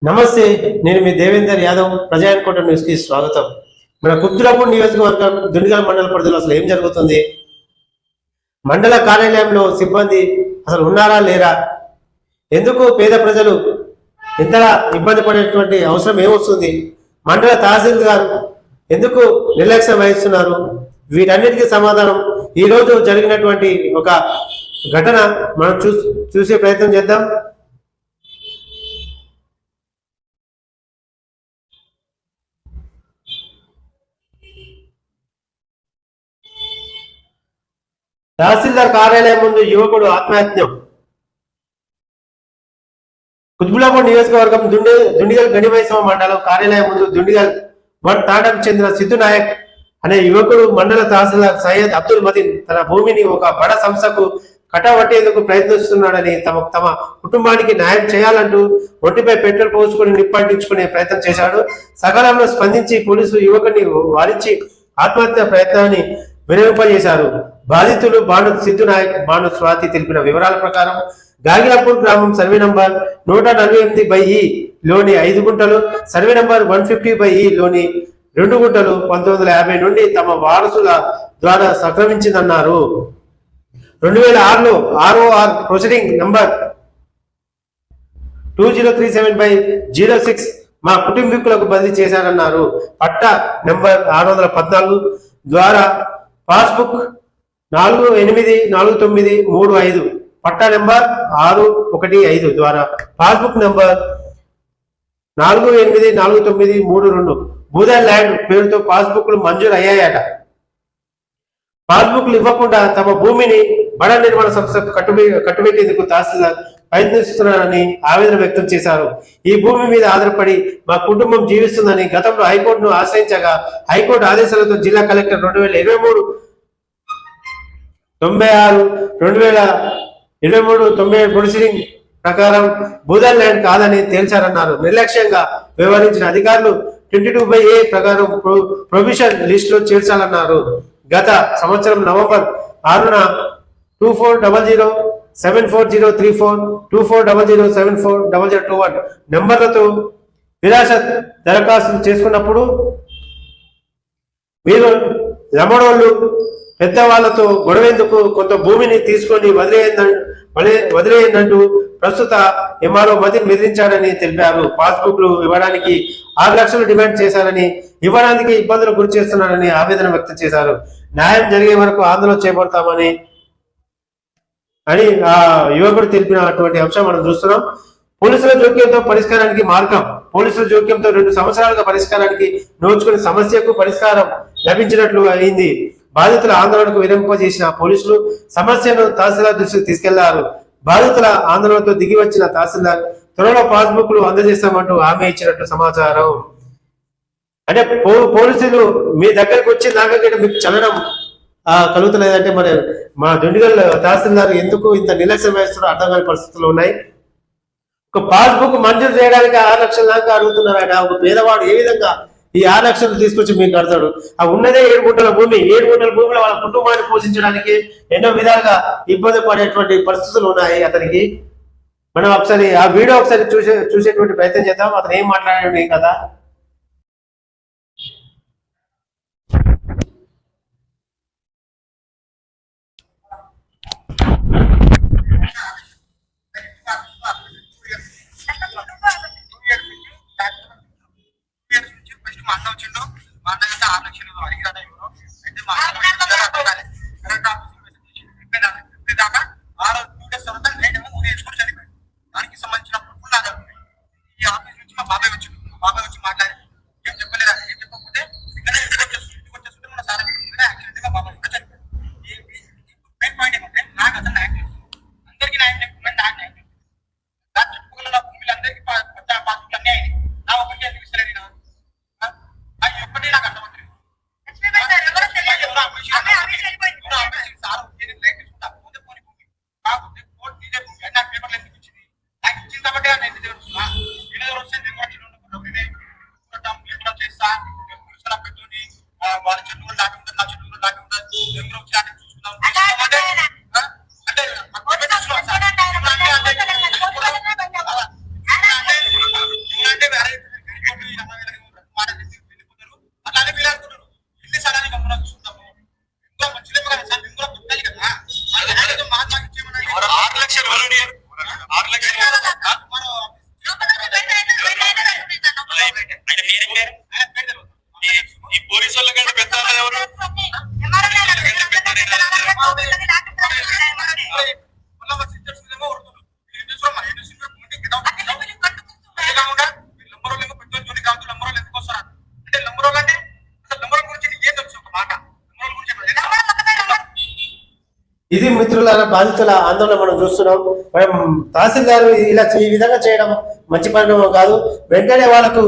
నమస్తే, నేను మీ దేవేందర్ యాదవ్. ప్రజాకోట న్యూస్ కి స్వాగతం. మన కుత్తులపూడి నియోజకవర్గం దుండిగల్ మండల పరిధిలో అసలు ఏం జరుగుతుంది? మండల కార్యాలయంలో సిబ్బంది అసలు ఉన్నారా లేరా? ఎందుకు పేద ప్రజలు ఇంతలా ఇబ్బంది పడేటువంటి అవసరం ఏమొస్తుంది? మండల తహసీల్దార్ ఎందుకు నిర్లక్ష్యం వహిస్తున్నారు? వీటన్నిటికీ సమాధానం ఈ రోజు జరిగినటువంటి ఒక ఘటన మనం చూసే ప్రయత్నం చేద్దాం. తహసీల్దార్ కార్యాలయం ముందు యువకుడు ఆత్మహత్యం. కుత్బుల్లాపూర్ నియోజకవర్గం దుండిగల్ గణిమైసమ మండలం కార్యాలయం ముందు దుండిగల్ వన్ తాండాకు చెందిన సిద్ధు నాయక్ అనే యువకుడు మండల తహసీల్దార్ సయ్యద్ అబ్దుల్ మదీన్ తన భూమిని ఒక బడ సంస్థకు కట్టబట్టేందుకు ప్రయత్నిస్తున్నాడని తమ కుటుంబానికి న్యాయం చేయాలంటూ ఒంటిపై పెట్రోల్ పోసుకుని నిప్పంటించుకునే ప్రయత్నం చేశాడు. సకాలంలో స్పందించి పోలీసులు యువకుడిని వారించి ఆత్మహత్య ప్రయత్నాన్ని వినియోగింపజేశారు. బాధితులు బాను సిద్ధు నాయక్, బాను స్వాతి తెలిపిన వివరాల ప్రకారం గాగిలాపూర్ గ్రామం సర్వే నంబర్ 148/E లోని 5 గుంటలు, సర్వే నంబర్ 150/E లోని 2 గుంటలు 1950 నుండి తమ వారసుల ద్వారా సంక్రమించిందన్నారు. 2006లో ROR ప్రొసీడింగ్ నంబర్ 2037/06 మా కుటుంబీకులకు బదిలీ చేశారన్నారు. పట్టా నంబర్ 614 ద్వారా పాస్బుక్ 484935, పట్టా నెంబర్ 615 ద్వారా పాస్బుక్ నెంబర్ 484932 భూదాన్ ల్యాండ్ పేరుతో పాస్బుక్లు మంజూరు అయ్యాయట. పాస్బుక్లు ఇవ్వకుండా తమ భూమిని బడ నిర్మాణ సంస్థకు కట్టుబెట్టేందుకు తహసీల్దార్ ప్రయత్నిస్తున్నారని ఆవేదన వ్యక్తం చేశారు. ఈ భూమి మీద ఆధారపడి మా కుటుంబం జీవిస్తుందని గతంలో హైకోర్టును ఆశ్రయించగా హైకోర్టు ఆదేశాలతో జిల్లా కలెక్టర్ 2023/96/2023 ప్రొసీడింగ్ ప్రకారం భూదాన్ ల్యాండ్ కాదని తేల్చారన్నారు. నిర్లక్ష్యంగా వ్యవహరించిన అధికారులు 22/A ప్రకారం ప్రొవిషన్ లిస్ట్ లో చేర్చాలన్నారు. గత సంవత్సరం నవంబర్ 6న 2400740434 2400740021 నెంబర్లతో విరాసత్ దరఖాస్తు చేసుకున్నప్పుడు మీరు లమడోళ్ళు పెద్దవాళ్లతో గొడవేందుకు కొంత భూమిని తీసుకొని వదిలేయందంటూ ప్రస్తుత ఎంఆర్ఓ మదీన్ బెదిరించాడని తెలిపారు. పాస్బుక్లు ఇవ్వడానికి 6 లక్షలు డిమాండ్ చేశారని, ఇవ్వడానికి ఇబ్బందులు గురి చేస్తున్నారని ఆవేదన వ్యక్తం చేశారు. న్యాయం జరిగే వరకు ఆందోళన చేపడతామని ఆ యువకుడు తెలిపినటువంటి అంశం మనం చూస్తున్నాం. పోలీసుల జోక్యంతో పరిష్కారానికి మార్గం. పోలీసుల జోక్యంతో 2 సంవత్సరాలుగా పరిష్కారానికి నోచుకునే సమస్యకు పరిష్కారం లభించినట్లు అయింది. బాధితుల ఆందోళనకు విరమింపజేసిన పోలీసులు సమస్యను తహసీల్దార్ దృష్టికి తీసుకెళ్లారు. బాధితుల ఆందోళనతో దిగి వచ్చిన తహసీల్దార్ త్వరలో పాస్బుక్లు అందజేస్తామంటూ హామీ ఇచ్చినట్లు సమాచారం. అంటే పోలీసులు మీ దగ్గరకు వచ్చి నాగగడ్డ మీకు చల్లడం కలుగుతలేదంటే మరి మా దుండిగల్ తహసీల్దార్ ఎందుకు ఇంత నిర్లక్ష్యం వేస్తారో అర్థం కాని పరిస్థితులు ఉన్నాయి. ఒక పాస్బుక్ మంజూరు చేయడానికి 6 లక్షల దాకా అడుగుతున్నారు. ఆయన ఒక పేదవాడు ఏ విధంగా ఈ 6 లక్షలు తీసుకొచ్చి మీకు కడతాడు? ఆ ఉన్నదే 7 గుంటల భూమి. 7 గుంటల భూమిలో వాళ్ళ కుటుంబాన్ని పోషించడానికి ఎన్నో విధాలుగా ఇబ్బంది పడేటువంటి పరిస్థితులు ఉన్నాయి అతనికి. మనం ఒకసారి ఆ వీడియో చూసేటువంటి ప్రయత్నం చేద్దాం. అతను ఏం మాట్లాడాడు కదా. ఇది మిత్రులారా బాధితుల ఆందోళన మనం చూస్తున్నాం. మనం తహసీల్దార్ ఇలా ఈ విధంగా చేయడం మంచి పరిణామం కాదు. వెంటనే వాళ్ళకు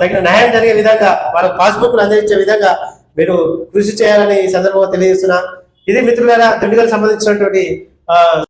తగిన న్యాయం జరిగే విధంగా వాళ్ళకు పాస్బుక్లు అందించే విధంగా మీరు కృషి చేయాలని ఈ సందర్భంగా తెలియజేస్తున్నా. ఇది మిత్రులారా దుండిగల్ సంబంధించినటువంటి